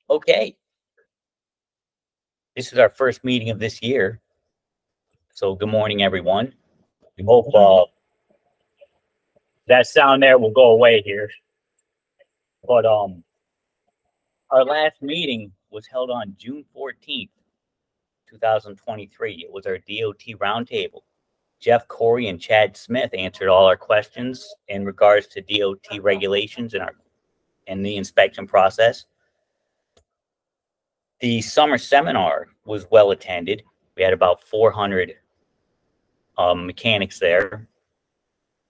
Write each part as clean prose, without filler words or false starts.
Okay. This is our first meeting of this year. So good morning, everyone. We hope that sound there will go away here. But our last meeting was held on June 14th, 2023. It was our DOT roundtable. Jeff Corey and Chad Smith answered all our questions in regards to DOT regulations and the inspection process. The summer seminar was well attended. We had about 400 mechanics there,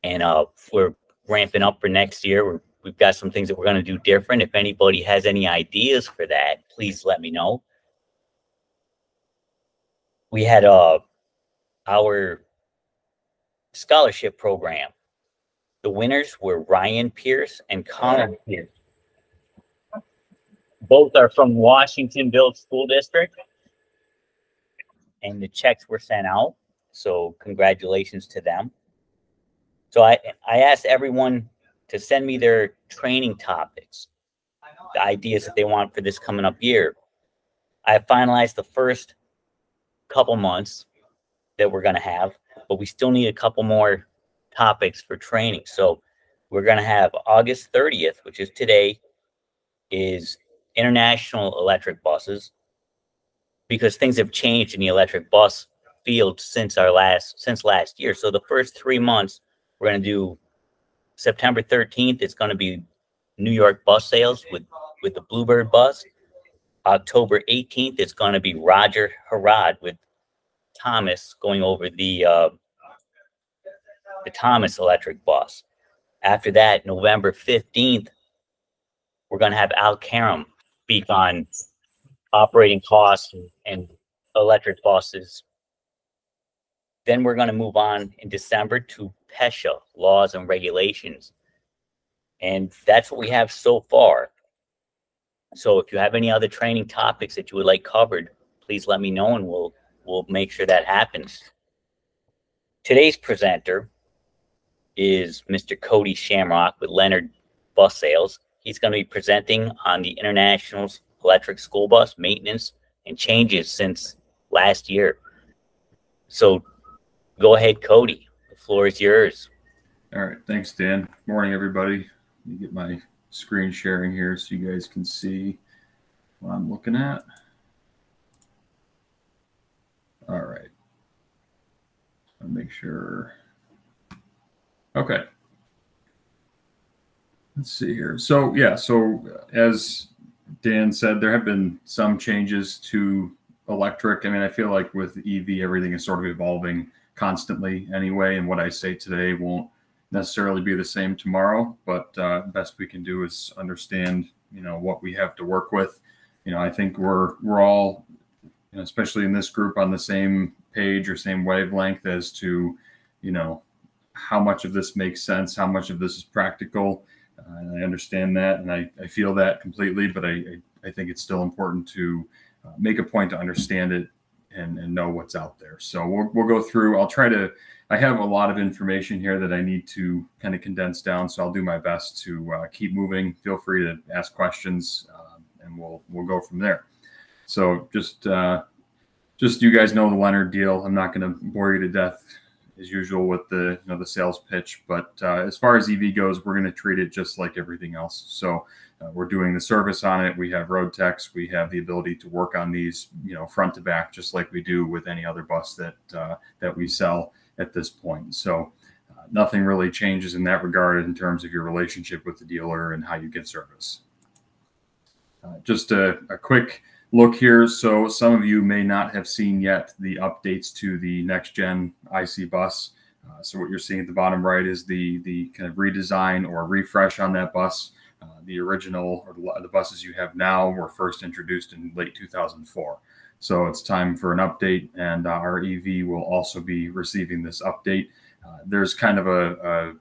and we're ramping up for next year. We've got some things that we're going to do different. If anybody has any ideas for that, please let me know. We had our scholarship program. The winners were Ryan Pierce and Connor Pierce. Both are from Washingtonville School District, and the checks were sent out. So congratulations to them. So I asked everyone to send me their training topics, the ideas that they want for this coming up year. I finalized the first couple months that we're going to have, but we still need a couple more topics for training. So we're going to have August 30th, which is today, is international electric buses, because things have changed in the electric bus field since last year. So the first 3 months, we're going to do September 13th. It's going to be New York Bus Sales with the Bluebird bus. October 18th, it's going to be Roger Harrod with Thomas going over the Thomas electric bus. After that, November 15th, we're going to have Al Karam speak on operating costs and electric buses. Then we're going to move on in December to PESHA, laws and regulations. And that's what we have so far. So if you have any other training topics that you would like covered, please let me know, and we'll make sure that happens. Today's presenter is Mr. Kodi Shamrock with Leonard Bus Sales. He's going to be presenting on the International Electric School Bus maintenance and changes since last year. So go ahead, Kodi. The floor is yours. All right. Thanks, Dan. Morning, everybody. Let me get my screen sharing here so you guys can see what I'm looking at. All right. I'll make sure. Okay. Let's see here. So, yeah, so as Dan said, there have been some changes to electric. I mean, I feel like with EV, everything is sort of evolving constantly anyway, and what I say today won't necessarily be the same tomorrow, but best we can do is understand, what we have to work with. I think we're all, especially in this group, on the same page or same wavelength as to, how much of this makes sense, how much of this is practical. And I understand that, and I feel that completely, but I think it's still important to make a point to understand it and know what's out there. So we'll go through. I have a lot of information here that I need to kind of condense down, so I'll do my best to keep moving. Feel free to ask questions, and we'll go from there. So just you guys know the Leonard deal. I'm not going to bore you to death as usual with the the sales pitch, but as far as EV goes, we're going to treat it just like everything else. So we're doing the service on it. We have road techs. We have the ability to work on these, front to back, just like we do with any other bus that we sell at this point. So nothing really changes in that regard in terms of your relationship with the dealer and how you get service. Just a quick look here. So some of you may not have seen yet the updates to the next gen IC bus. So what you're seeing at the bottom right is the kind of redesign or refresh on that bus. The original, or the buses you have now, were first introduced in late 2004. So it's time for an update, and our EV will also be receiving this update. There's kind of a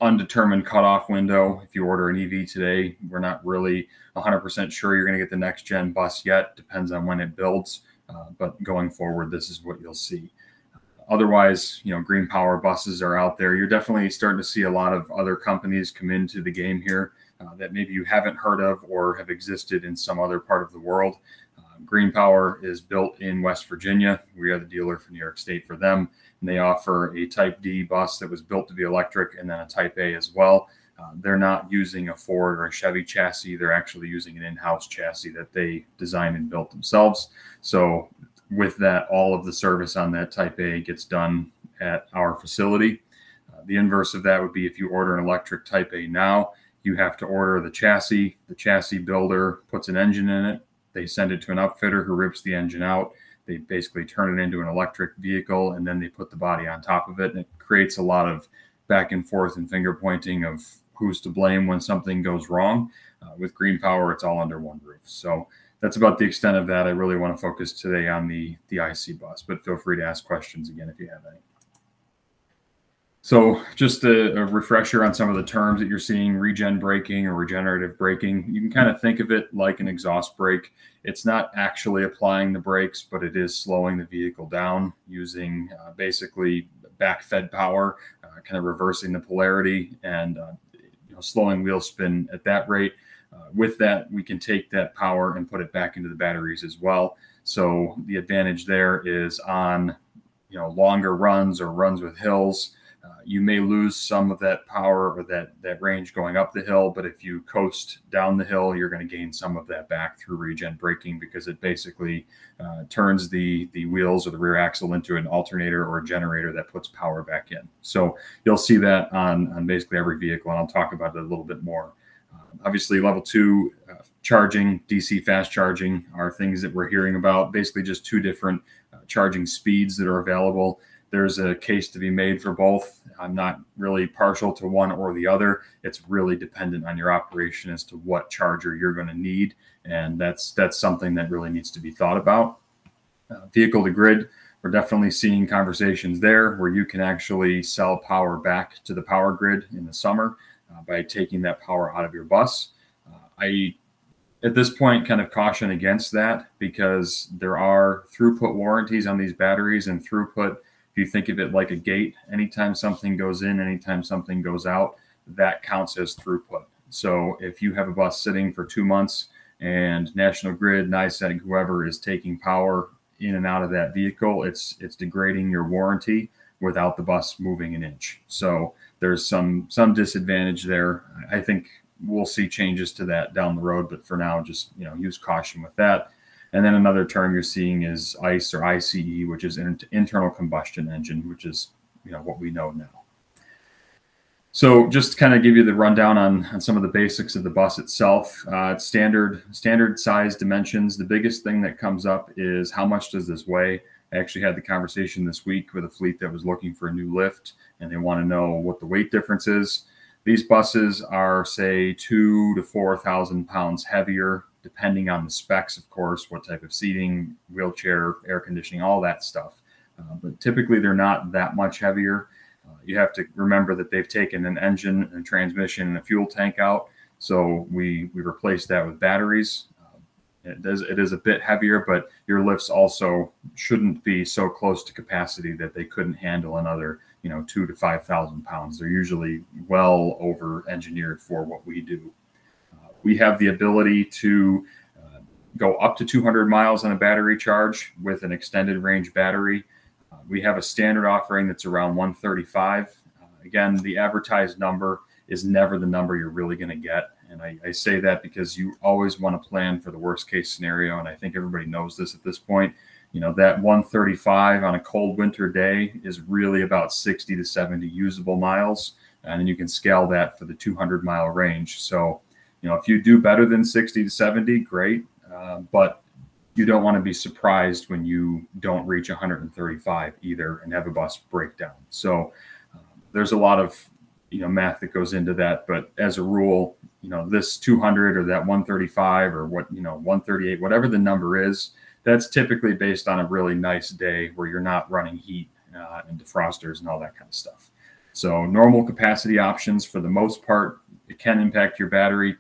undetermined cutoff window. If you order an EV today, we're not really 100% sure you're going to get the next gen bus yet. Depends on when it builds, but going forward, this is what you'll see. Otherwise, green power buses are out there. You're definitely starting to see a lot of other companies come into the game here that maybe you haven't heard of or have existed in some other part of the world. Green Power is built in West Virginia. We are the dealer for New York State for them. And they offer a Type D bus that was built to be electric and then a Type A as well. They're not using a Ford or a Chevy chassis. They're actually using an in-house chassis that they designed and built themselves. So with that, all of the service on that Type A gets done at our facility. The inverse of that would be if you order an electric Type A now, you have to order the chassis. The chassis builder puts an engine in it. They send it to an upfitter who rips the engine out. They basically turn it into an electric vehicle, and then they put the body on top of it. And it creates a lot of back and forth and finger pointing of who's to blame when something goes wrong. With Green Power, it's all under one roof. So that's about the extent of that. I really want to focus today on the IC bus, but feel free to ask questions again if you have any. So just a refresher on some of the terms that you're seeing: regen braking or regenerative braking. You can kind of think of it like an exhaust brake. It's not actually applying the brakes, but it is slowing the vehicle down using basically back-fed power, kind of reversing the polarity and slowing wheel spin at that rate. With that, we can take that power and put it back into the batteries as well. So the advantage there is on longer runs or runs with hills. You may lose some of that power or that range going up the hill, but if you coast down the hill, you're going to gain some of that back through regen braking, because it basically turns the wheels or the rear axle into an alternator or a generator that puts power back in. So you'll see that on basically every vehicle, and I'll talk about it a little bit more. Obviously, level 2 charging, DC fast charging, are things that we're hearing about. Basically just two different charging speeds that are available. There's a case to be made for both. I'm not really partial to one or the other. It's really dependent on your operation as to what charger you're going to need, and that's something that really needs to be thought about. Vehicle to grid, we're definitely seeing conversations there where you can actually sell power back to the power grid in the summer by taking that power out of your bus. I, at this point, kind of caution against that, because there are throughput warranties on these batteries, and throughput, if you think of it like a gate, anytime something goes in, anytime something goes out, that counts as throughput. So if you have a bus sitting for 2 months and National Grid, NICEAG, whoever is taking power in and out of that vehicle, it's degrading your warranty without the bus moving an inch. So there's some disadvantage there. I think we'll see changes to that down the road, but for now, just use caution with that. And then another term you're seeing is ICE or ICE, which is internal combustion engine, which is what we know now. So just to kind of give you the rundown on some of the basics of the bus itself. It's standard size dimensions. The biggest thing that comes up is how much does this weigh? I actually had the conversation this week with a fleet that was looking for a new lift, and they want to know what the weight difference is. These buses are, say, 2,000 to 4,000 pounds heavier, depending on the specs, of course, what type of seating, wheelchair, air conditioning, all that stuff. But typically, they're not that much heavier. You have to remember that they've taken an engine and transmission and a fuel tank out. So we replaced that with batteries. It is a bit heavier, but your lifts also shouldn't be so close to capacity that they couldn't handle another 2,000 to 5,000 pounds. They're usually well over engineered for what we do. We have the ability to go up to 200 miles on a battery charge with an extended range battery. We have a standard offering that's around 135. Again, the advertised number is never the number you're really going to get. And I say that because you always want to plan for the worst case scenario. And I think everybody knows this at this point. That 135 on a cold winter day is really about 60 to 70 usable miles. And then you can scale that for the 200-mile range. So, if you do better than 60 to 70, great. But you don't want to be surprised when you don't reach 135 either and have a bus break down. So there's a lot of math that goes into that. But as a rule, this 200 or that 135 or 138, whatever the number is, that's typically based on a really nice day where you're not running heat and defrosters and all that kind of stuff. So normal capacity options, for the most part, it can impact your battery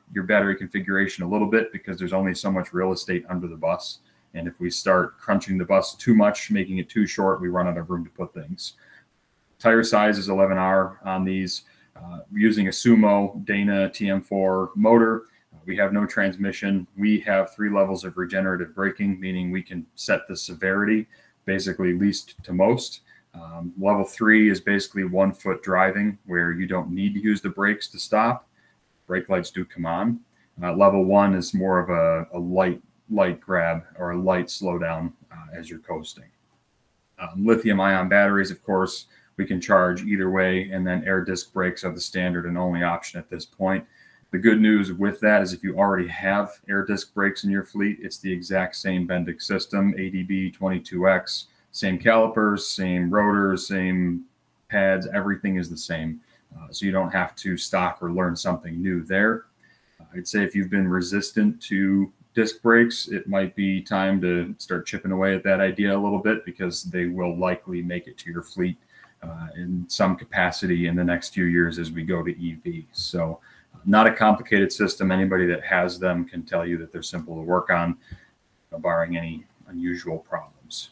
configuration a little bit, because there's only so much real estate under the bus. And if we start crunching the bus too much, making it too short, we run out of room to put things. Tire size is 11R on these. Using a Sumo Dana TM4 motor. We have no transmission. We have 3 levels of regenerative braking, meaning we can set the severity, basically least to most. Level 3 is basically 1 foot driving, where you don't need to use the brakes to stop. Brake lights do come on. Level 1 is more of a light grab or a light slowdown as you're coasting. Lithium-ion batteries, of course, we can charge either way, and then air disc brakes are the standard and only option at this point. The good news with that is if you already have air disc brakes in your fleet, it's the exact same Bendix system, ADB 22X, same calipers, same rotors, same pads, everything is the same. So you don't have to stock or learn something new there. I'd say if you've been resistant to disc brakes, it might be time to start chipping away at that idea a little bit, because they will likely make it to your fleet in some capacity in the next few years as we go to EV. So not a complicated system. Anybody that has them can tell you that they're simple to work on, barring any unusual problems.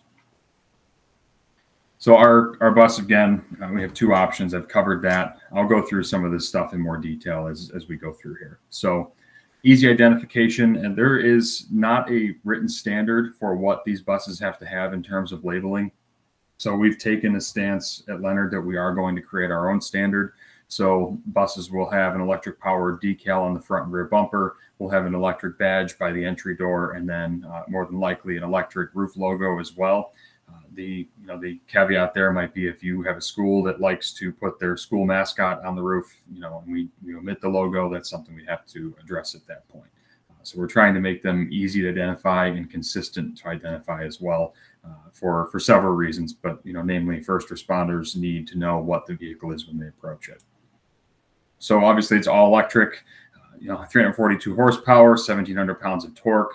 So our bus, again, we have 2 options. I've covered that. I'll go through some of this stuff in more detail as we go through here. So easy identification, and there is not a written standard for what these buses have to have in terms of labeling. So we've taken a stance at Leonard that we are going to create our own standard. So buses will have an electric powered decal on the front and rear bumper. We'll have an electric badge by the entry door, and then more than likely an electric roof logo as well. The caveat there might be if you have a school that likes to put their school mascot on the roof, and we omit the logo, that's something we have to address at that point. So we're trying to make them easy to identify and consistent to identify as well, for several reasons, but namely first responders need to know what the vehicle is when they approach it. So obviously it's all electric, 342 horsepower, 1,700 pounds of torque,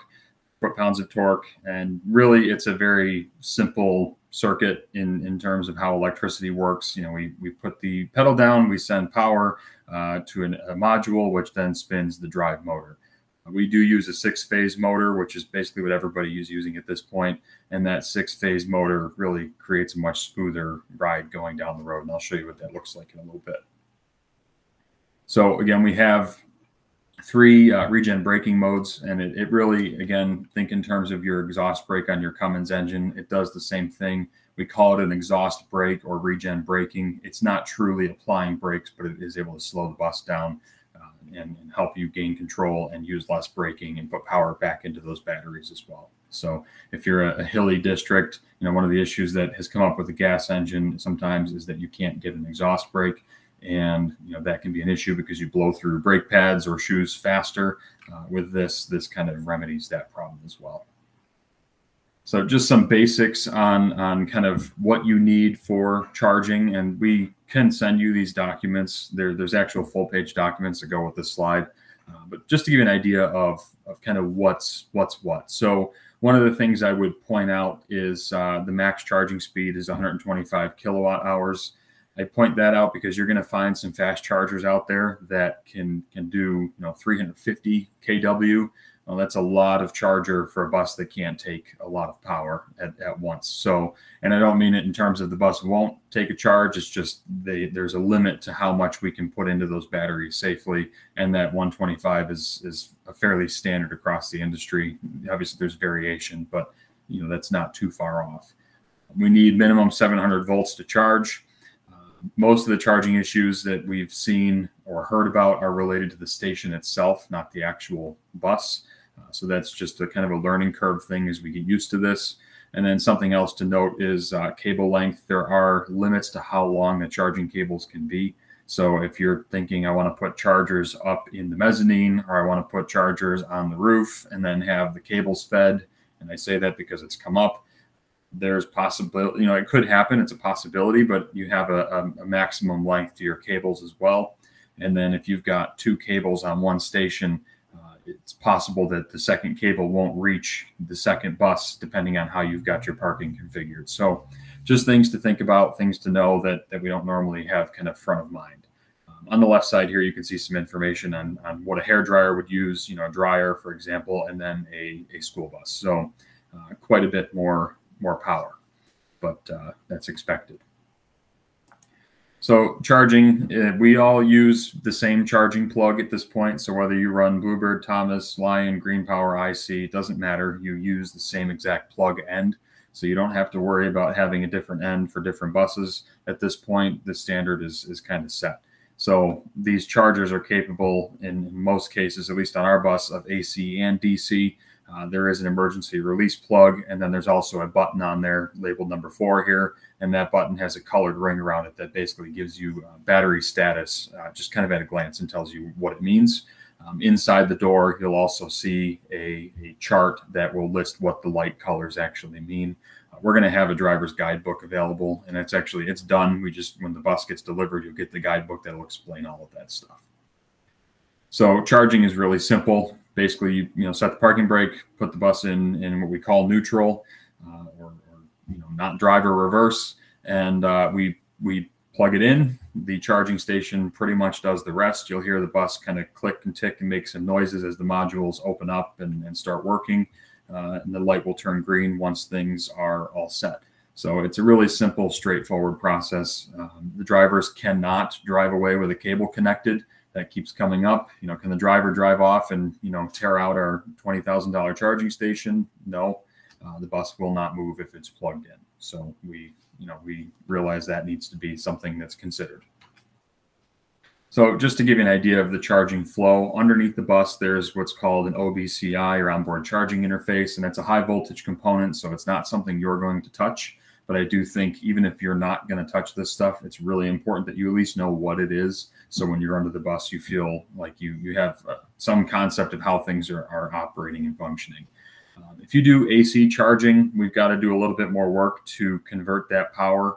foot-pounds of torque, and really it's a very simple circuit in terms of how electricity works. We put the pedal down, we send power to a module, which then spins the drive motor. We do use a 6-phase motor, which is basically what everybody is using at this point. And that 6-phase motor really creates a much smoother ride going down the road. And I'll show you what that looks like in a little bit. So again, we have 3 regen braking modes. And it really, again, think in terms of your exhaust brake on your Cummins engine. It does the same thing. We call it an exhaust brake or regen braking. It's not truly applying brakes, but it is able to slow the bus down and help you gain control and use less braking and put power back into those batteries as well. So if you're a hilly district, one of the issues that has come up with the gas engine sometimes is that you can't get an exhaust brake. And that can be an issue because you blow through brake pads or shoes faster. With this kind of remedies that problem as well. So just some basics on kind of what you need for charging, and we can send you these documents. There's actual full-page documents that go with this slide, but just to give you an idea of kind of what's what. So one of the things I would point out is the max charging speed is 125 kilowatt hours. I point that out because you're going to find some fast chargers out there that can do 350 kW. Well, that's a lot of charger for a bus that can't take a lot of power at once. So, and I don't mean it in terms of the bus won't take a charge. It's just there's a limit to how much we can put into those batteries safely. And that 125 is a fairly standard across the industry. Obviously, there's variation, but that's not too far off. We need minimum 700 volts to charge. Most of the charging issues that we've seen or heard about are related to the station itself, not the actual bus. So that's just a kind of a learning curve thing as we get used to this. And then something else to note is cable length. There are limits to how long the charging cables can be. So if you're thinking, I want to put chargers up in the mezzanine, or I want to put chargers on the roof and then have the cables fed, and I say that because it's come up, there's possibility, it could happen. It's a possibility, but you have a maximum length to your cables as well. And then if you've got 2 cables on one station, it's possible that the second cable won't reach the second bus, depending on how you've got your parking configured. So just things to think about, things to know that we don't normally have kind of front of mind. On the left side here, you can see some information on what a hairdryer would use, a dryer, for example, and then a school bus. So quite a bit more power, but that's expected. So charging, we all use the same charging plug at this point. So whether you run Bluebird, Thomas, Lion, Green Power, IC, it doesn't matter. You use the same exact plug end. So you don't have to worry about having a different end for different buses. At this point, the standard is kind of set. So these chargers are capable in most cases, at least on our bus, of AC and DC. There is an emergency release plug, and then there's also a button on there labeled number 4 here, and that button has a colored ring around it that basically gives you battery status just kind of at a glance and tells you what it means. Inside the door, you'll also see a chart that will list what the light colors actually mean. We're going to have a driver's guidebook available, and it's done. When the bus gets delivered, you'll get the guidebook that will explain all of that stuff. So charging is really simple. Basically, you set the parking brake, put the bus in what we call neutral, or not drive or reverse, and we plug it in. The charging station pretty much does the rest. You'll hear the bus kind of click and tick and make some noises as the modules open up and start working, and the light will turn green once things are all set. So it's a really simple, straightforward process. The drivers cannot drive away with a cable connected. That keeps coming up. Can the driver drive off and tear out our $20,000 charging station? No, the bus will not move if it's plugged in. So we realize that needs to be something that's considered. So just to give you an idea of the charging flow, underneath the bus, there's what's called an OBCI, or onboard charging interface, and it's a high voltage component, so it's not something you're going to touch. But I do think even if you're not going to touch this stuff, it's really important that you at least know what it is. So when you're under the bus, you feel like you have some concept of how things are operating and functioning. If you do AC charging, we've got to do a little bit more work to convert that power.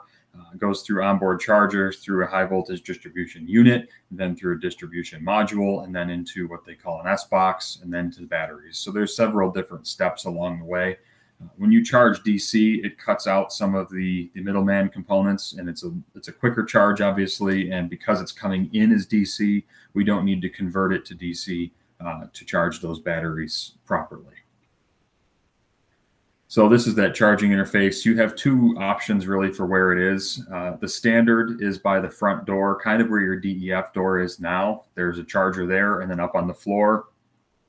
It goes through onboard chargers, through a high voltage distribution unit, then through a distribution module, and then into what they call an S-box, and then to the batteries. So there's several different steps along the way. When you charge DC, it cuts out some of the middleman components, and it's a quicker charge, obviously. And because it's coming in as DC, we don't need to convert it to DC to charge those batteries properly. So this is that charging interface. You have two options really for where it is. The standard is by the front door, kind of where your DEF door is now. There's a charger there, and then up on the floor,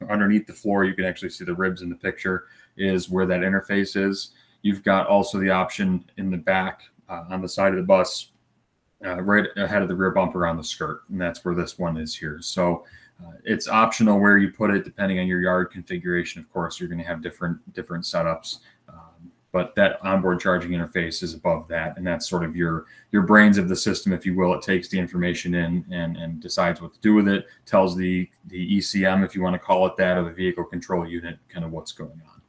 underneath the floor, you can actually see the ribs in the picture, is where that interface is. You've got also the option in the back on the side of the bus, right ahead of the rear bumper on the skirt, and that's where this one is here. So it's optional where you put it depending on your yard configuration. Of course, you're going to have different setups, but that onboard charging interface is above that, and that's sort of your brains of the system, if you will. It takes the information in and decides what to do with it, tells the ECM, if you want to call it that, or the vehicle control unit, kind of what's going on.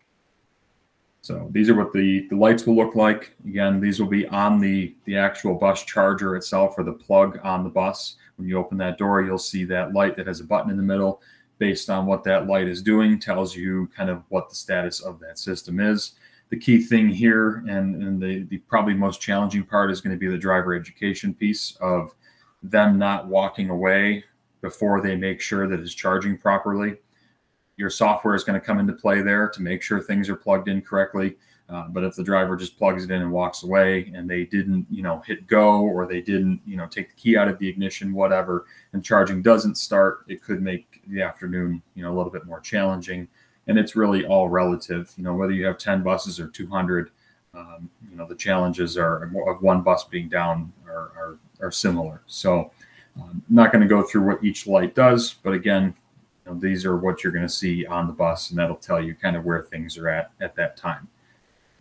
So these are what the lights will look like. Again, these will be on the actual bus charger itself, or the plug on the bus. When you open that door, you'll see that light that has a button in the middle. Based on what that light is doing, tells you kind of what the status of that system is. The key thing here, and the probably most challenging part, is going to be the driver education piece of them not walking away before they make sure that it's charging properly. Your software is going to come into play there to make sure things are plugged in correctly. But if the driver just plugs it in and walks away, and they didn't, hit go, or they didn't, take the key out of the ignition, whatever, and charging doesn't start, it could make the afternoon, a little bit more challenging. And it's really all relative, whether you have 10 buses or 200, the challenges of one bus being down are similar. So I'm not going to go through what each light does, but again, these are what you're going to see on the bus, and that'll tell you kind of where things are at that time.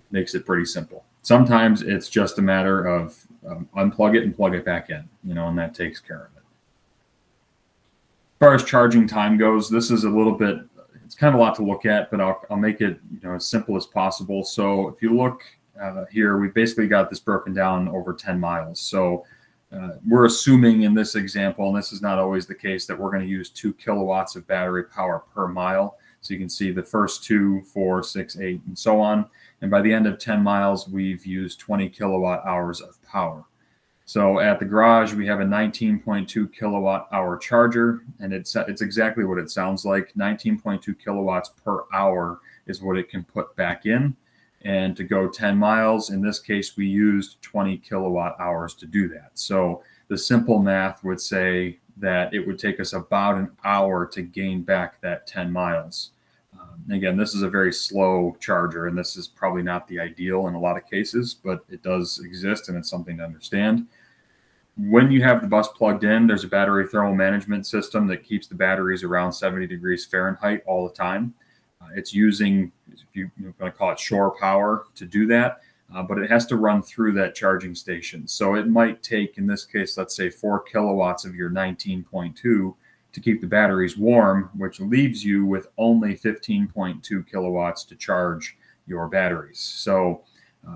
Makes it pretty simple. Sometimes it's just a matter of unplug it and plug it back in, and that takes care of it. As far as charging time goes, this is a little bit, it's kind of a lot to look at, but I'll make it as simple as possible. So if you look here, we basically got this broken down over 10 miles. So we're assuming in this example, and this is not always the case, that we're going to use 2 kilowatts of battery power per mile. So you can see the first 2, 4, 6, 8, and so on. And by the end of 10 miles, we've used 20 kilowatt hours of power. So at the garage, we have a 19.2 kilowatt hour charger, and it's exactly what it sounds like. 19.2 kilowatts per hour is what it can put back in. And to go 10 miles, in this case, we used 20 kilowatt hours to do that. So the simple math would say that it would take us about an hour to gain back that 10 miles. Again, this is a very slow charger, and this is probably not the ideal in a lot of cases, but it does exist, and it's something to understand. When you have the bus plugged in, there's a battery thermal management system that keeps the batteries around 70 degrees Fahrenheit all the time. It's using, if you're going to call it shore power to do that, but it has to run through that charging station. So it might take, in this case, let's say 4 kilowatts of your 19.2 to keep the batteries warm, which leaves you with only 15.2 kilowatts to charge your batteries. So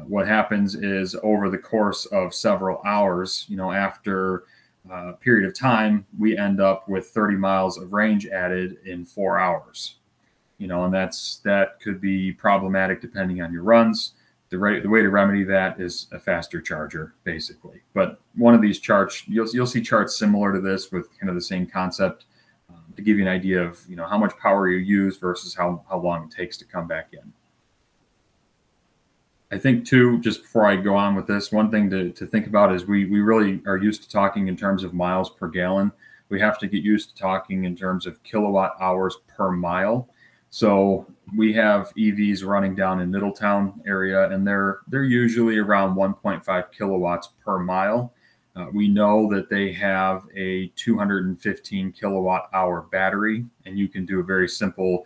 what happens is over the course of several hours, after a period of time, we end up with 30 miles of range added in 4 hours. And that could be problematic depending on your runs. The way to remedy that is a faster charger, basically. But one of these charts, you'll see charts similar to this with kind of the same concept to give you an idea of how much power you use versus how long it takes to come back in. I think too, just before I go on with this, one thing to think about is we really are used to talking in terms of miles per gallon. We have to get used to talking in terms of kilowatt hours per mile. So we have EVs running down in Middletown area, and they're usually around 1.5 kilowatts per mile. We know that they have a 215 kilowatt hour battery, and you can do a very simple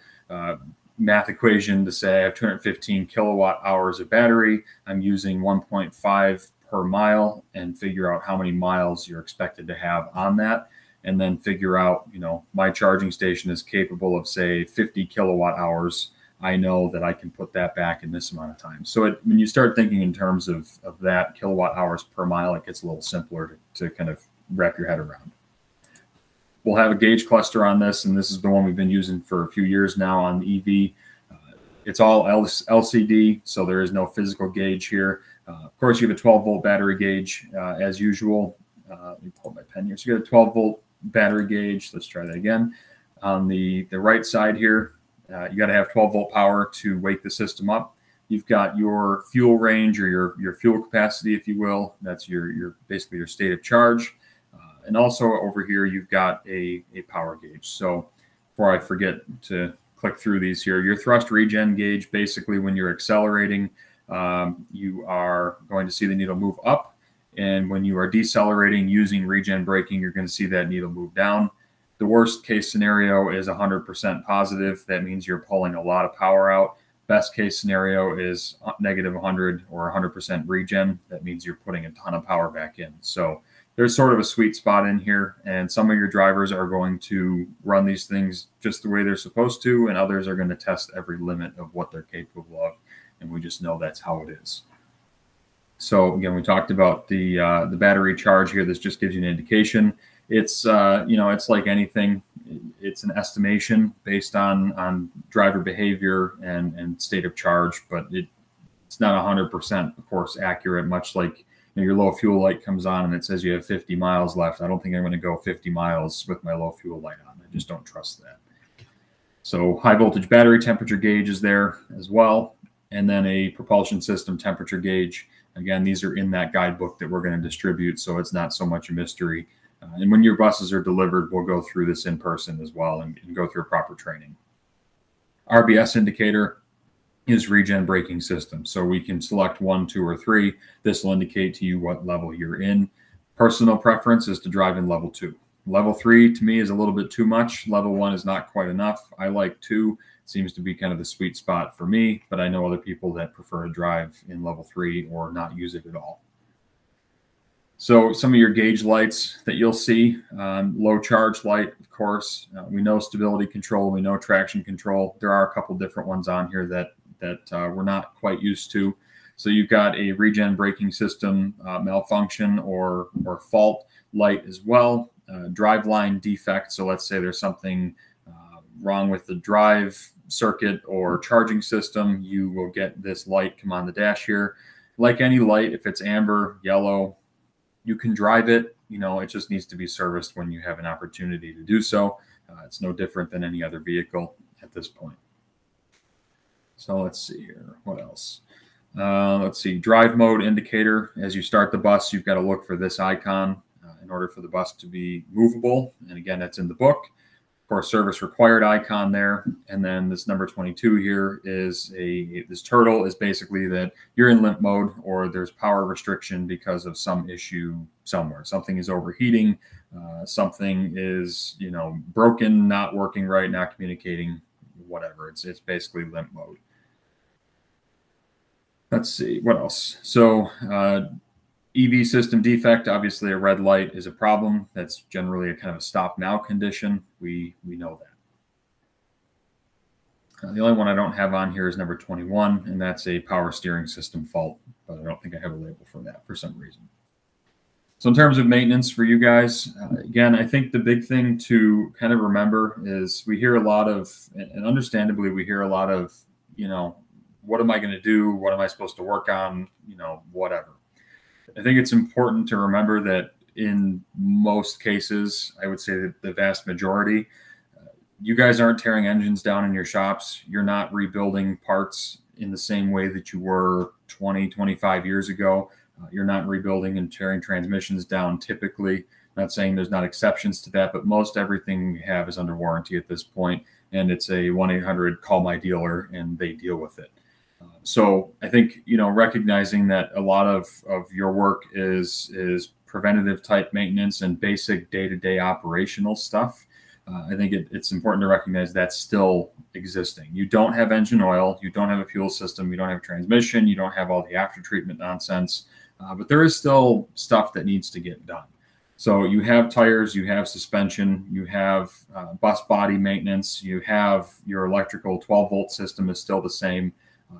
math equation to say I have 215 kilowatt hours of battery. I'm using 1.5 per mile, and figure out how many miles you're expected to have on that. And then figure out, my charging station is capable of, say, 50 kilowatt hours. I know that I can put that back in this amount of time. So when you start thinking in terms of that kilowatt hours per mile, it gets a little simpler to kind of wrap your head around. We'll have a gauge cluster on this, and this is the one we've been using for a few years now on the EV. It's all LCD, so there is no physical gauge here. Of course, you have a 12-volt battery gauge as usual. Let me pull my pen here. So you got a 12-volt battery gauge. Let's try that again. On the right side here, you got to have 12-volt power to wake the system up. You've got your fuel range, or your fuel capacity, if you will. That's your basically your state of charge. And also over here, you've got a power gauge. So before I forget to click through these here, your thrust regen gauge, basically when you're accelerating, you are going to see the needle move up. And when you are decelerating using regen braking, you're going to see that needle move down. The worst case scenario is 100% positive. That means you're pulling a lot of power out. Best case scenario is negative 100 or 100% regen. That means you're putting a ton of power back in. So there's sort of a sweet spot in here, and some of your drivers are going to run these things just the way they're supposed to, and others are going to test every limit of what they're capable of, and we just know that's how it is. So again, we talked about the battery charge here. This just gives you an indication. It's it's like anything. It's an estimation based on driver behavior and state of charge, but it's not 100%, of course, accurate. Much like your low fuel light comes on and it says you have 50 miles left. I don't think I'm going to go 50 miles with my low fuel light on. I just don't trust that. So high voltage battery temperature gauge is there as well, and then a propulsion system temperature gauge. Again, these are in that guidebook that we're going to distribute, so it's not so much a mystery. And when your buses are delivered, we'll go through this in person as well and go through proper training. RBS indicator is regen braking system. So we can select 1, 2, or 3. This will indicate to you what level you're in. Personal preference is to drive in level 2. Level 3 to me is a little bit too much. Level 1 is not quite enough. I like 2. Seems to be kind of the sweet spot for me, but I know other people that prefer to drive in level 3 or not use it at all. So some of your gauge lights that you'll see, low charge light, of course. We know stability control, we know traction control. There are a couple different ones on here that we're not quite used to. So you've got a regen braking system malfunction or fault light as well. Driveline defect. So let's say there's something wrong with the drive circuit or charging system, you will get this light come on the dash here. Like any light, if it's amber, yellow, you can drive it. It just needs to be serviced when you have an opportunity to do so. It's no different than any other vehicle at this point. So let's see here. What else? Let's see, drive mode indicator. As you start the bus, you've got to look for this icon in order for the bus to be movable. And again, that's in the book. Of course, service required icon there. And then this number 22 here is this turtle is basically that you're in limp mode or there's power restriction because of some issue somewhere. Something is overheating. Something is, broken, not working right, not communicating, whatever. It's basically limp mode. Let's see, what else? So EV system defect, obviously a red light is a problem. That's generally a kind of a stop now condition. We know that. The only one I don't have on here is number 21, and that's a power steering system fault, but I don't think I have a label for that for some reason. So in terms of maintenance for you guys, again, I think the big thing to kind of remember is we hear a lot of, and understandably, we hear a lot of, what am I going to do? What am I supposed to work on? Whatever. I think it's important to remember that in most cases, I would say that the vast majority, you guys aren't tearing engines down in your shops. You're not rebuilding parts in the same way that you were 20, 25 years ago. You're not rebuilding and tearing transmissions down typically. I'm not saying there's not exceptions to that, but most everything we have is under warranty at this point, and it's a 1-800 call my dealer and they deal with it. So I think, recognizing that a lot of your work is preventative type maintenance and basic day-to-day operational stuff. I think it's important to recognize that's still existing. You don't have engine oil, you don't have a fuel system, you don't have a transmission, you don't have all the after treatment nonsense, but there is still stuff that needs to get done. So you have tires, you have suspension, you have bus body maintenance, you have your electrical 12-volt system is still the same.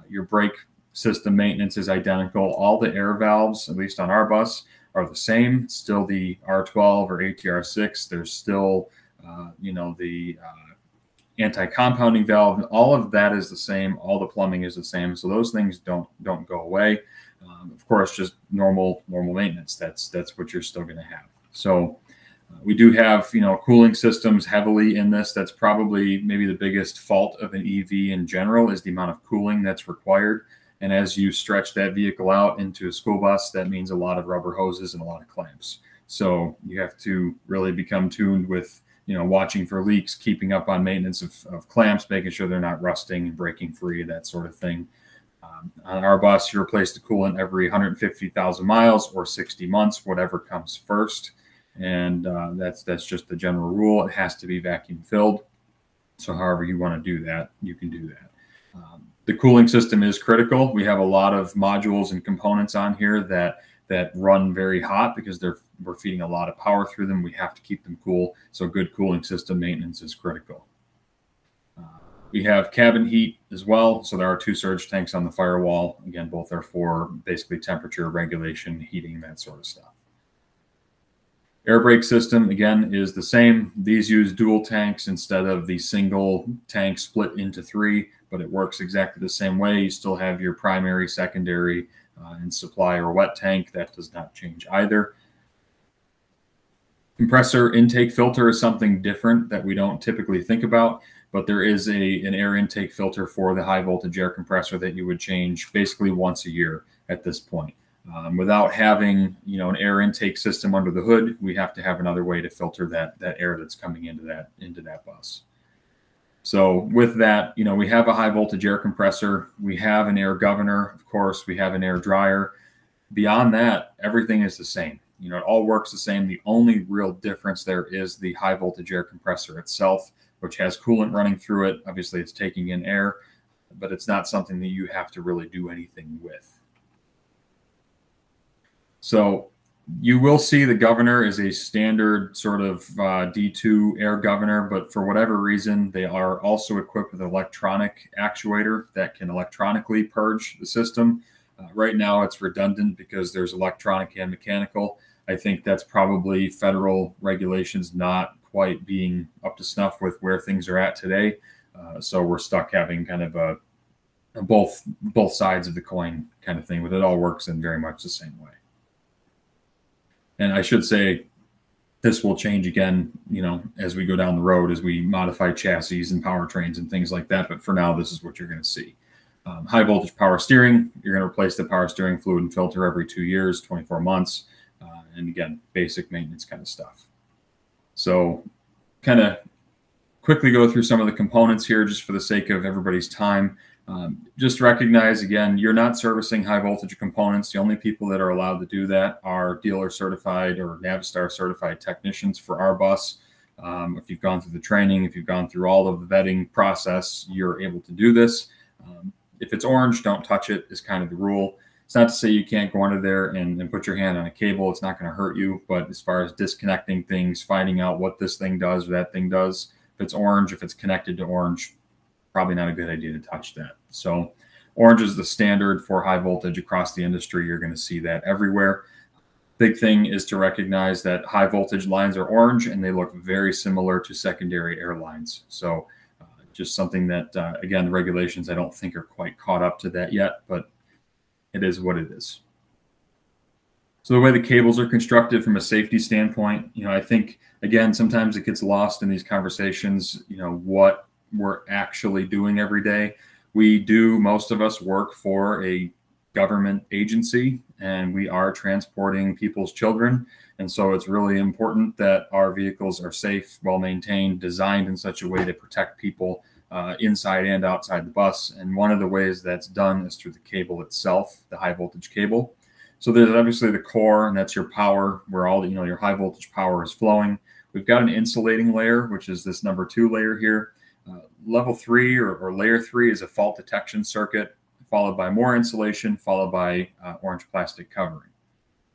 Your brake system maintenance is identical. All the air valves, at least on our bus, are the same. Still the R12 or ATR6. There's still, the anti-compounding valve. All of that is the same. All the plumbing is the same. So those things don't go away. Of course, just normal maintenance. That's what you're still going to have. So we do have, cooling systems heavily in this. That's probably maybe the biggest fault of an EV in general is the amount of cooling that's required. And as you stretch that vehicle out into a school bus, that means a lot of rubber hoses and a lot of clamps. So you have to really become tuned with, watching for leaks, keeping up on maintenance of clamps, making sure they're not rusting and breaking free, that sort of thing. On our bus, you replace the coolant every 150,000 miles or 60 months, whatever comes first. And that's just the general rule. It has to be vacuum filled. So however you want to do that, you can do that. The cooling system is critical. We have a lot of modules and components on here that run very hot because we're feeding a lot of power through them. We have to keep them cool. So good cooling system maintenance is critical. We have cabin heat as well. So there are 2 surge tanks on the firewall. Again, both are for basically temperature regulation, heating, that sort of stuff. Air brake system, again, is the same. These use dual tanks instead of the single tank split into 3, but it works exactly the same way. You still have your primary, secondary, and supply or wet tank. That does not change either. Compressor intake filter is something different that we don't typically think about, but there is an air intake filter for the high voltage air compressor that you would change basically once a year at this point. Without having, an air intake system under the hood, we have to have another way to filter that air that's coming into that bus. So with that, we have a high voltage air compressor. We have an air governor, of course. We have an air dryer. Beyond that, everything is the same. It all works the same. The only real difference there is the high voltage air compressor itself, which has coolant running through it. Obviously, it's taking in air, but it's not something that you have to really do anything with. So you will see the governor is a standard sort of D2 air governor, but for whatever reason, they are also equipped with an electronic actuator that can electronically purge the system. Right now, it's redundant because there's electronic and mechanical. I think that's probably federal regulations not quite being up to snuff with where things are at today. So we're stuck having kind of a both sides of the coin kind of thing, but it all works in very much the same way. And I should say this will change again, as we go down the road, as we modify chassis and powertrains and things like that. But for now, this is what you're going to see. High voltage power steering, you're going to replace the power steering fluid and filter every 2 years, 24 months. And again, basic maintenance kind of stuff. So kind of quickly go through some of the components here just for the sake of everybody's time. Just recognize, again, you're not servicing high voltage components. The only people that are allowed to do that are dealer certified or Navistar certified technicians for our bus. If you've gone through the training, if you've gone through all of the vetting process, you're able to do this. If it's orange, don't touch it is kind of the rule. It's not to say you can't go under there and put your hand on a cable. It's not going to hurt you. But as far as disconnecting things, finding out what this thing does or that thing does, if it's orange, if it's connected to orange, probably not a good idea to touch that. So orange is the standard for high voltage across the industry. You're going to see that everywhere. Big thing is to recognize that high voltage lines are orange and they look very similar to secondary air lines. So just something that, again, the regulations I don't think are quite caught up to that yet, but it is what it is. So the way the cables are constructed from a safety standpoint, I think, again, sometimes it gets lost in these conversations, what we're actually doing every day. Most of us work for a government agency and we are transporting people's children. And so it's really important that our vehicles are safe, well maintained, designed in such a way to protect people inside and outside the bus. And one of the ways that's done is through the cable itself, the high voltage cable. So there's obviously the core, and that's your power, where all your high voltage power is flowing. We've got an insulating layer, which is this number 2 layer here. Level 3 or layer 3 is a fault detection circuit, followed by more insulation, followed by orange plastic covering.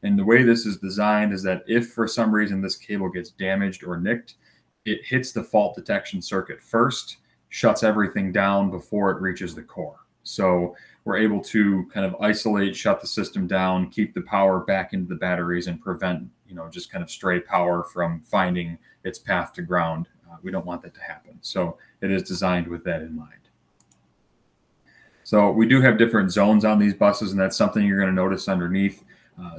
And the way this is designed is that if for some reason this cable gets damaged or nicked, it hits the fault detection circuit first, shuts everything down before it reaches the core. So we're able to kind of isolate, shut the system down, keep the power back into the batteries and prevent, just kind of stray power from finding its path to ground. We don't want that to happen. So it is designed with that in mind. So we do have different zones on these buses, and that's something you're going to notice underneath.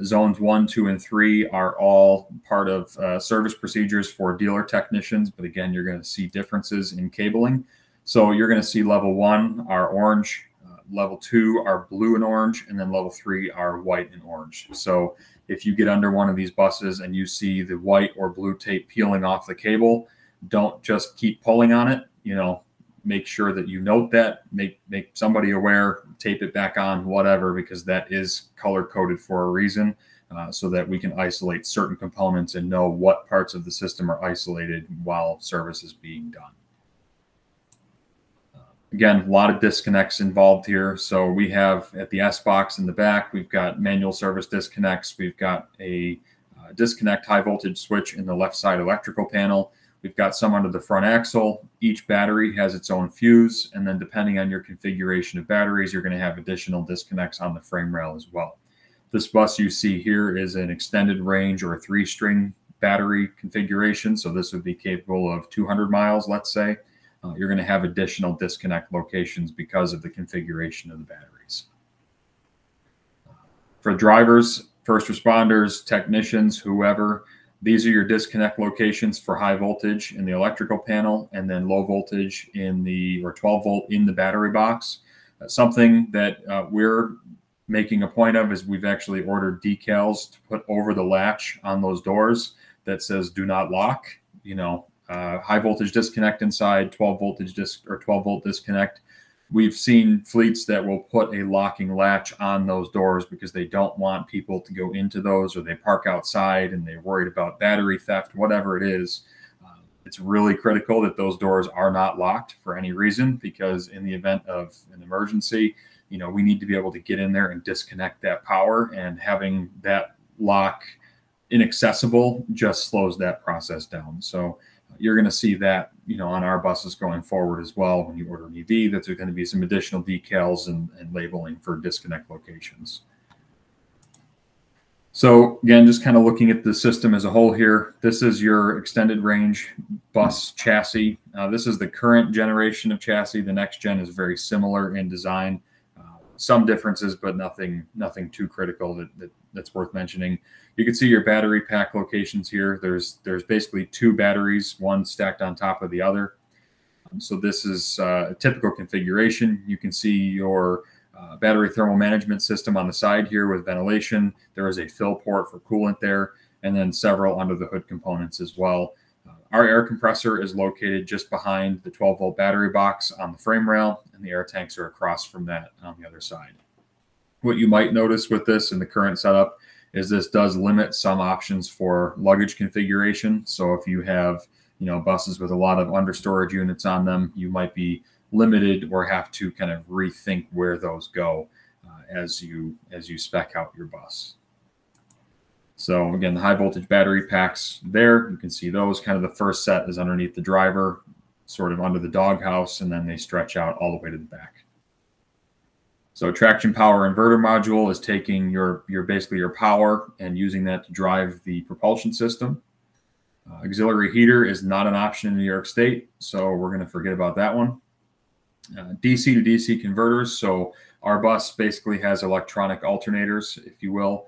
Zones 1, 2, and 3 are all part of service procedures for dealer technicians. But again, you're going to see differences in cabling. So you're going to see level 1 are orange, level 2 are blue and orange, and then level 3 are white and orange. So if you get under one of these buses and you see the white or blue tape peeling off the cable, don't just keep pulling on it. Make sure that you note that, make somebody aware, tape it back on, whatever, because that is color coded for a reason, so that we can isolate certain components and know what parts of the system are isolated while service is being done. Again, a lot of disconnects involved here. So we have at the S box in the back, we've got manual service disconnects. We've got a disconnect high voltage switch in the left side electrical panel. We've got some under the front axle. Each battery has its own fuse. And then depending on your configuration of batteries, you're going to have additional disconnects on the frame rail as well. This bus you see here is an extended range or a 3-string battery configuration. So this would be capable of 200 miles, let's say. You're going to have additional disconnect locations because of the configuration of the batteries. For drivers, first responders, technicians, whoever, these are your disconnect locations for high voltage in the electrical panel and then low voltage or 12 volt in the battery box. Something that we're making a point of is we've actually ordered decals to put over the latch on those doors that says do not lock. High voltage disconnect inside, 12 volt disconnect. We've seen fleets that will put a locking latch on those doors because they don't want people to go into those, or they park outside and they're worried about battery theft, whatever it is. It's really critical that those doors are not locked for any reason, because in the event of an emergency, we need to be able to get in there and disconnect that power, and having that lock inaccessible just slows that process down. So you're going to see that, on our buses going forward as well. When you order an EV, that there's going to be some additional decals and labeling for disconnect locations. So again, just kind of looking at the system as a whole here, this is your extended range bus chassis. This is the current generation of chassis. The next gen is very similar in design. Some differences, but nothing too critical that's worth mentioning. You can see your battery pack locations here. There's basically 2 batteries, one stacked on top of the other. So this is a typical configuration. You can see your battery thermal management system on the side here with ventilation. There is a fill port for coolant there, and then several under the hood components as well. Our air compressor is located just behind the 12-volt battery box on the frame rail, and the air tanks are across from that on the other side. What you might notice with this in the current setup is this does limit some options for luggage configuration. So if you have, buses with a lot of understorage units on them, you might be limited or have to kind of rethink where those go as you spec out your bus. So again, the high voltage battery packs there, you can see those. Kind of the first set is underneath the driver, sort of under the doghouse, and then they stretch out all the way to the back. So traction power inverter module is taking your basically your power and using that to drive the propulsion system. Auxiliary heater is not an option in New York State, so we're going to forget about that one. DC to DC converters. So our bus basically has electronic alternators, if you will.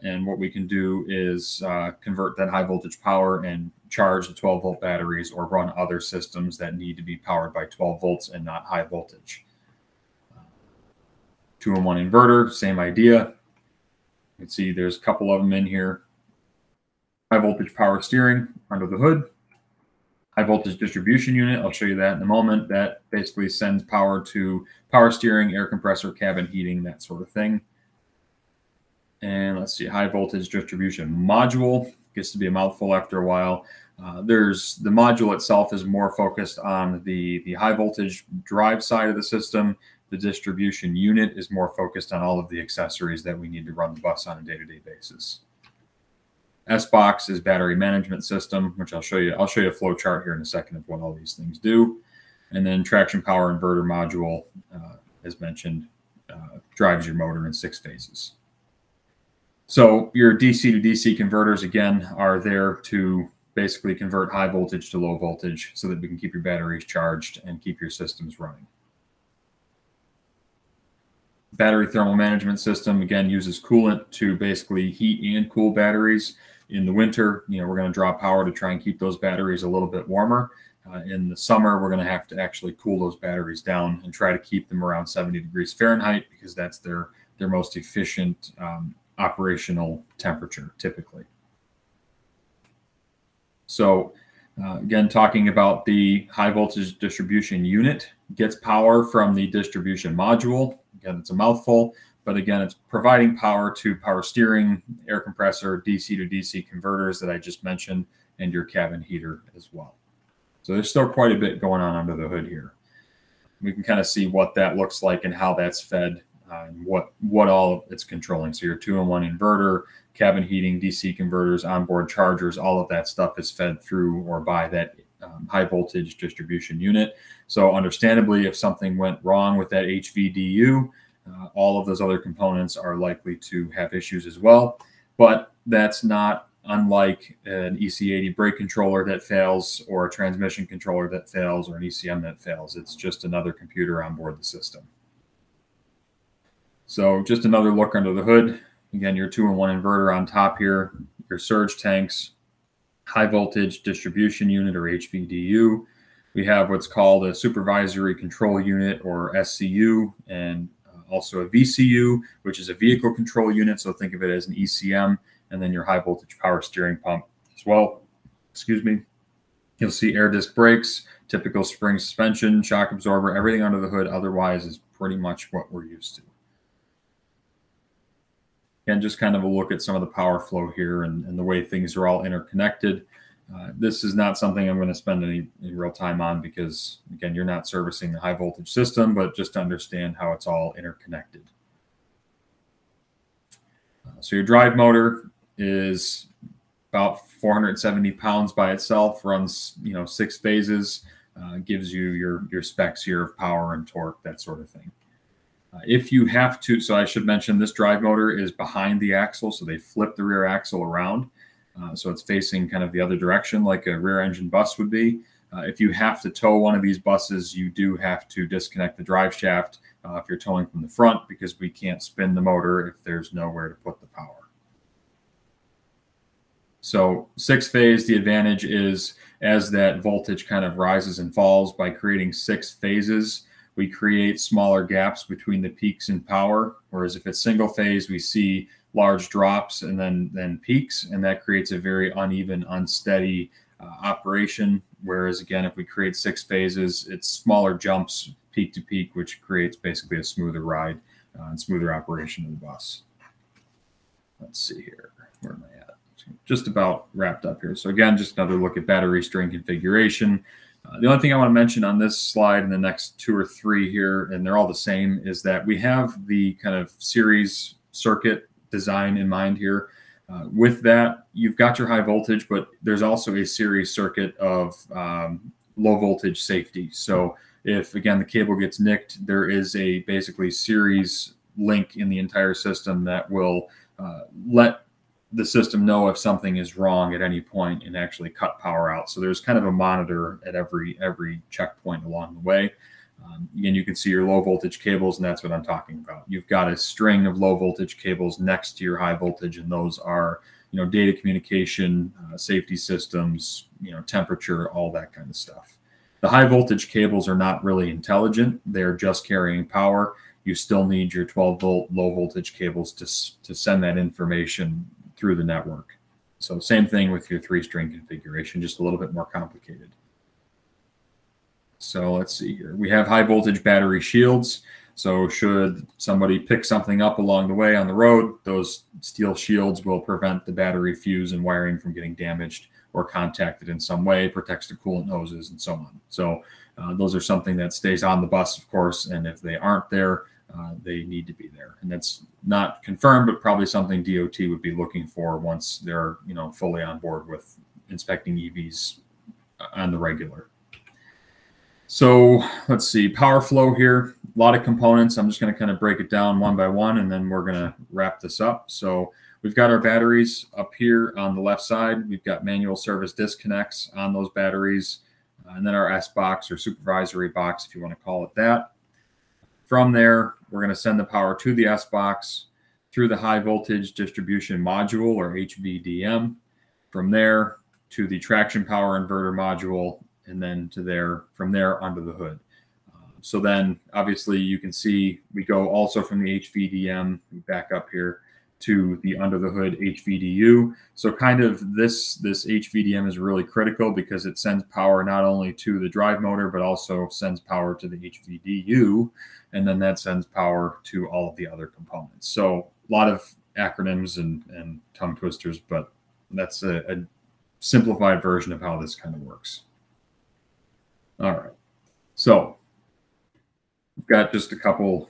And what we can do is convert that high voltage power and charge the 12-volt batteries or run other systems that need to be powered by 12 volts and not high voltage. 2-in-1 inverter, same idea. You can see there's a couple of them in here. High voltage power steering under the hood. High voltage distribution unit, I'll show you that in a moment. That basically sends power to power steering, air compressor, cabin heating, that sort of thing. And let's see, high voltage distribution module. Gets to be a mouthful after a while. There's the module itself is more focused on the high voltage drive side of the system. The distribution unit is more focused on all of the accessories that we need to run the bus on a day-to-day basis. S-Box is battery management system, which I'll show you. I'll show you a flow chart here in a second of what all these things do. And then traction power inverter module, as mentioned, drives your motor in 6 phases. So your DC to DC converters, again, are there to basically convert high voltage to low voltage so that we can keep your batteries charged and keep your systems running. Battery thermal management system, again, uses coolant to basically heat and cool batteries. In the winter, we're going to draw power to try and keep those batteries a little bit warmer. In the summer, we're going to have to actually cool those batteries down and try to keep them around 70 degrees Fahrenheit because that's their most efficient operational temperature typically. So again, talking about the high voltage distribution unit, gets power from the distribution module. Again, it's a mouthful, but again, it's providing power to power steering, air compressor, DC to DC converters that I just mentioned, and your cabin heater as well. So there's still quite a bit going on under the hood here. We can kind of see what that looks like and how that's fed and what all it's controlling. So your 2-in-1 inverter, cabin heating, DC converters, onboard chargers, all of that stuff is fed through or by that high voltage distribution unit. So understandably, if something went wrong with that HVDU, all of those other components are likely to have issues as well. But that's not unlike an EC80 brake controller that fails or a transmission controller that fails or an ECM that fails. It's just another computer on board the system. So just another look under the hood. Again, your 2-in-1 inverter on top here, your surge tanks, high voltage distribution unit or HVDU. We have what's called a supervisory control unit or SCU, and also a VCU, which is a vehicle control unit. So think of it as an ECM, and then your high voltage power steering pump as well. Excuse me. You'll see air disc brakes, typical spring suspension, shock absorber, everything under the hood otherwise is pretty much what we're used to. And just kind of a look at some of the power flow here and the way things are all interconnected. This is not something I'm going to spend any real time on because, again, you're not servicing the high voltage system, but just to understand how it's all interconnected. So your drive motor is about 470 pounds by itself, runs 6 phases, gives you your specs here of power and torque, that sort of thing. If you have to, so I should mention this drive motor is behind the axle, so they flip the rear axle around. So it's facing kind of the other direction like a rear engine bus would be. If you have to tow one of these buses, you do have to disconnect the drive shaft if you're towing from the front because we can't spin the motor if there's nowhere to put the power. So 6-phase, the advantage is as that voltage kind of rises and falls, by creating 6 phases, we create smaller gaps between the peaks in power. Whereas if it's single phase, we see large drops and then peaks, and that creates a very uneven, unsteady operation. Whereas again, if we create 6 phases, it's smaller jumps peak to peak, which creates basically a smoother ride and smoother operation of the bus. Let's see here. Where am I at? Just about wrapped up here. So again, just another look at battery string configuration. The only thing I want to mention on this slide and the next 2 or 3 here, and they're all the same, is that we have the kind of series circuit design in mind here. With that, you've got your high voltage, but there's also a series circuit of low voltage safety. So if, again, the cable gets nicked, there is a basically series link in the entire system that will let the system know if something is wrong at any point and actually cut power out. So there's kind of a monitor at every checkpoint along the way. Again, you can see your low voltage cables, and that's what I'm talking about. You've got a string of low voltage cables next to your high voltage, and those are, you know, data communication, safety systems, you know, temperature, all that kind of stuff. The high voltage cables are not really intelligent. They're just carrying power. You still need your 12-volt low voltage cables to send that information through the network. So same thing with your 3-string configuration, just a little bit more complicated. So let's see here. We have high voltage battery shields. So should somebody pick something up along the way on the road, those steel shields will prevent the battery fuse and wiring from getting damaged or contacted in some way, protects the coolant hoses and so on. So those are something that stays on the bus, of course, and if they aren't there, they need to be there. And that's not confirmed, but probably something DOT would be looking for once they're, you know, fully on board with inspecting EVs on the regular. So let's see, power flow here, a lot of components. I'm just going to kind of break it down one by one, and then we're going to wrap this up. So we've got our batteries up here on the left side. We've got manual service disconnects on those batteries, and then our S box or supervisory box, if you want to call it that. From there, we're going to send the power to the S box through the high voltage distribution module or HVDM. From there to the traction power inverter module, and then from there under the hood. So then obviously you can see we go also from the HVDM back up here to the under the hood HVDU. So kind of this HVDM is really critical because it sends power not only to the drive motor, but also sends power to the HVDU. And then that sends power to all of the other components. So a lot of acronyms and tongue twisters, but that's a simplified version of how this kind of works. All right, so we've got just a couple,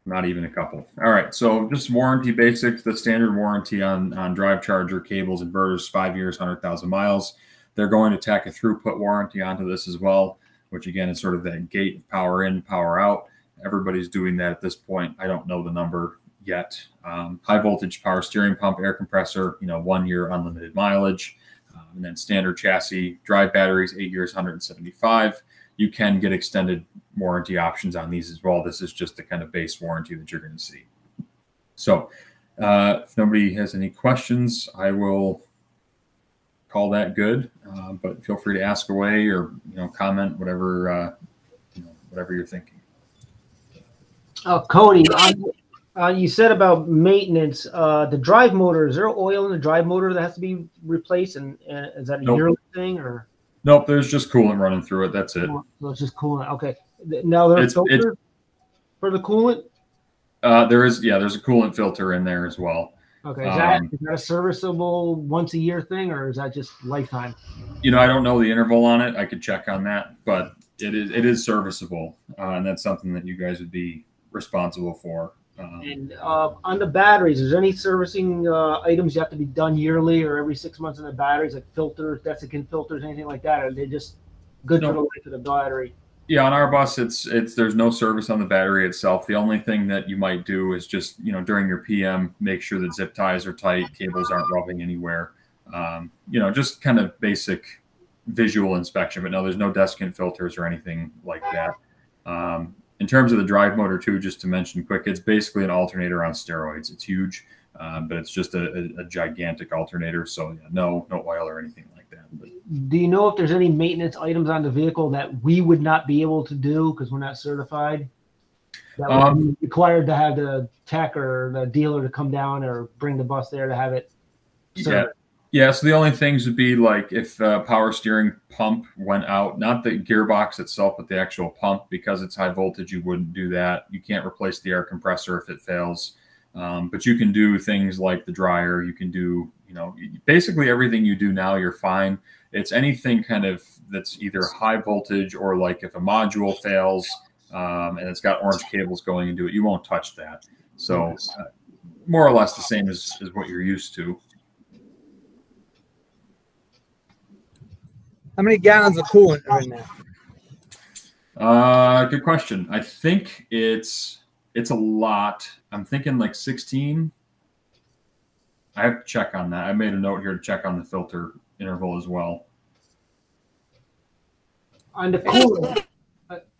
not even a couple. All right, so just warranty basics, the standard warranty on drive charger cables, inverters, 5 years, 100,000 miles. They're going to tack a throughput warranty onto this as well, which again is sort of that gate of power in, power out. Everybody's doing that at this point. I don't know the number yet. High voltage power steering pump, air compressor, 1 year unlimited mileage. And then standard chassis, drive batteries, 8 years, 175. You can get extended warranty options on these as well. This is just the kind of base warranty that you're going to see. So if nobody has any questions, I will call that good. But feel free to ask away or comment, whatever whatever you're thinking. Kodi, you said about maintenance. The drive motor, is there oil in the drive motor that has to be replaced? And is that a yearly thing or? Nope, there's just coolant running through it. That's it. So it's just coolant. Okay. Now there's filter for the coolant? There's a coolant filter in there as well. Okay. Is that a serviceable once a year thing or is that just lifetime? I don't know the interval on it. I could check on that, but it is serviceable. And that's something that you guys would be responsible for. And on the batteries, is there any servicing items you have to be done yearly or every 6 months on the batteries, like filters, desiccant filters, anything like that? Or are they just good for the life of the battery? Yeah, on our bus, there's no service on the battery itself. The only thing that you might do is just during your PM, make sure that zip ties are tight, cables aren't rubbing anywhere. Just kind of basic visual inspection. But no, there's no desiccant filters or anything like that. In terms of the drive motor too, just to mention quick, it's basically an alternator on steroids. It's huge, but it's just a gigantic alternator. So yeah, no oil or anything like that. Do you know if there's any maintenance items on the vehicle that we would not be able to do because we're not certified? That would be required to have the tech or the dealer to come down or bring the bus there to have it serviced? Yeah, so the only things would be like if power steering pump went out, not the gearbox itself, but the actual pump, because it's high voltage, you wouldn't do that. You can't replace the air compressor if it fails. But you can do things like the dryer. You can do, basically everything you do now, you're fine. It's anything kind of that's either high voltage or like if a module fails and it's got orange cables going into it, you won't touch that. So more or less the same as what you're used to. How many gallons of coolant are in there? Good question. I think it's a lot. I'm thinking like 16. I have to check on that. I made a note here to check on the filter interval as well. On the coolant,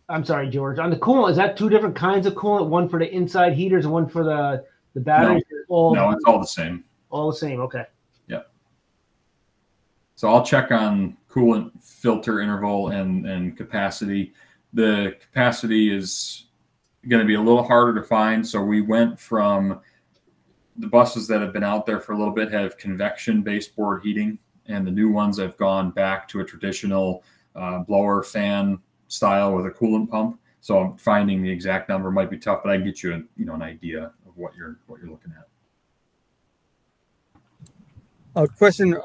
I'm sorry, George. On the coolant, is that two different kinds of coolant? One for the inside heaters and one for the batteries? No, it's all the same. All the same. Okay. Yeah. So I'll check on coolant filter interval and capacity. The capacity is going to be a little harder to find. So we went from the buses that have been out there for a little bit have convection baseboard heating, and the new ones have gone back to a traditional blower fan style with a coolant pump. So I'm finding the exact number might be tough, but I can get you an idea of what you're looking at. A question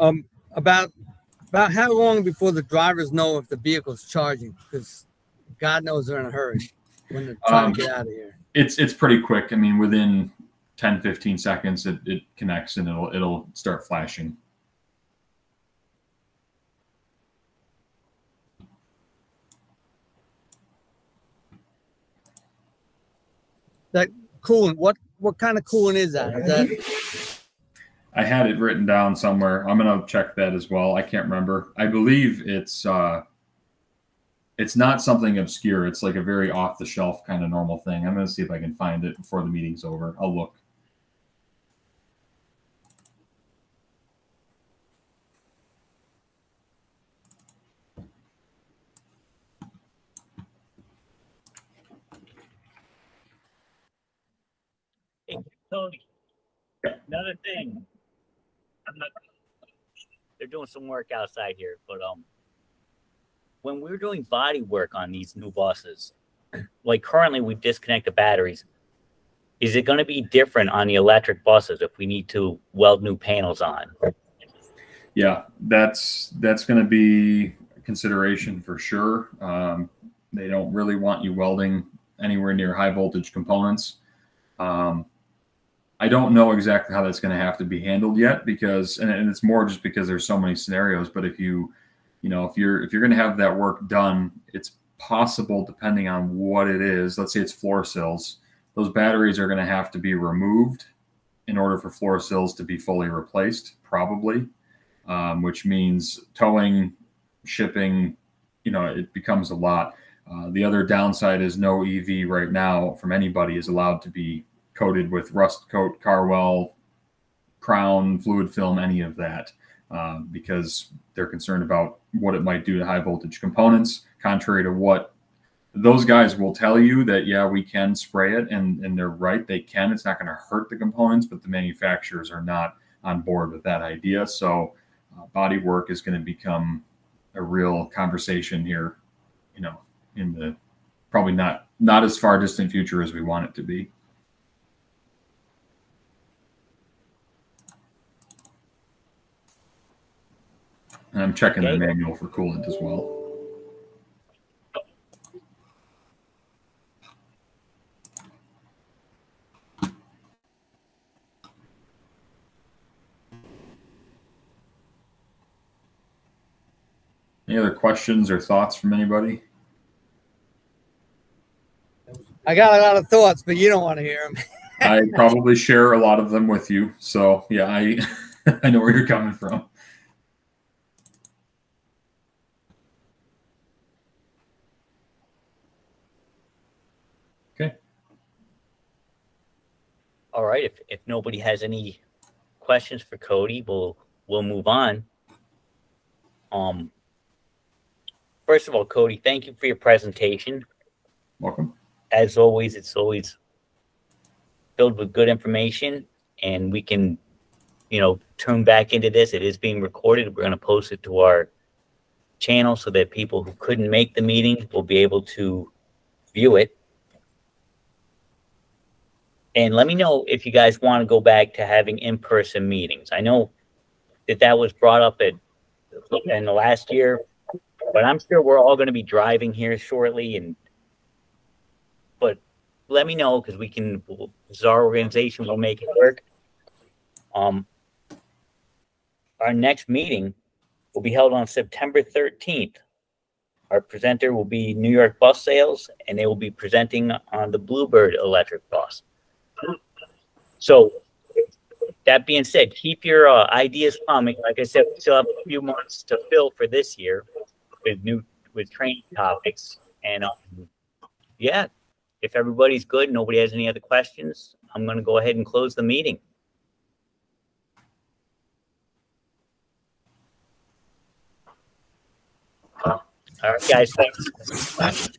about how long before the drivers know if the vehicle's charging, because God knows they're in a hurry when they're trying to get out of here. It's pretty quick. I mean, within 10, 15 seconds, it connects and it'll start flashing. That coolant, what kind of coolant is that? Is that? I had it written down somewhere. I'm going to check that as well. I can't remember. I believe it's not something obscure. It's like a very off-the-shelf kind of normal thing. I'm going to see if I can find it before the meeting's over. I'll look. Hey, Tony, another thing. They're doing some work outside here, but when we're doing body work on these new buses, like currently we disconnect the batteries. Is it going to be different on the electric buses if we need to weld new panels on? Yeah, that's going to be a consideration for sure. They don't really want you welding anywhere near high voltage components. I don't know exactly how that's going to have to be handled yet, because, and it's more just because there's so many scenarios. But if you're going to have that work done, it's possible, depending on what it is. Let's say it's floor sills. Those batteries are going to have to be removed in order for floor sills to be fully replaced, probably, which means towing, shipping, it becomes a lot. The other downside is no EV right now from anybody is allowed to be coated with rust coat, Carwell, crown, fluid film, any of that, because they're concerned about what it might do to high voltage components, contrary to what those guys will tell you that, yeah, we can spray it, and they're right, they can. It's not going to hurt the components, but the manufacturers are not on board with that idea. So body work is going to become a real conversation here, in the probably not as far distant future as we want it to be. And I'm checking the manual for coolant as well. Any other questions or thoughts from anybody? I got a lot of thoughts, but you don't want to hear them. I probably share a lot of them with you. So yeah, I know where you're coming from. Okay. All right. If nobody has any questions for Kodi, we'll move on. First of all, Kodi, thank you for your presentation. Welcome. As always, it's always filled with good information, and we can, you know, turn back into this. It is being recorded. We're going to post it to our channel so that people who couldn't make the meeting will be able to view it. And let me know if you guys want to go back to having in-person meetings. I know that was brought up in the last year, but I'm sure we're all going to be driving here shortly. But let me know, because this is our organization, we'll make it work. Our next meeting will be held on September 13th. Our presenter will be New York Bus Sales, and they will be presenting on the Bluebird electric bus. So that being said, keep your ideas coming. Like I said, we still have a few months to fill for this year with training topics. And yeah, if everybody's good, nobody has any other questions, I'm going to go ahead and close the meeting. All right, guys, thanks.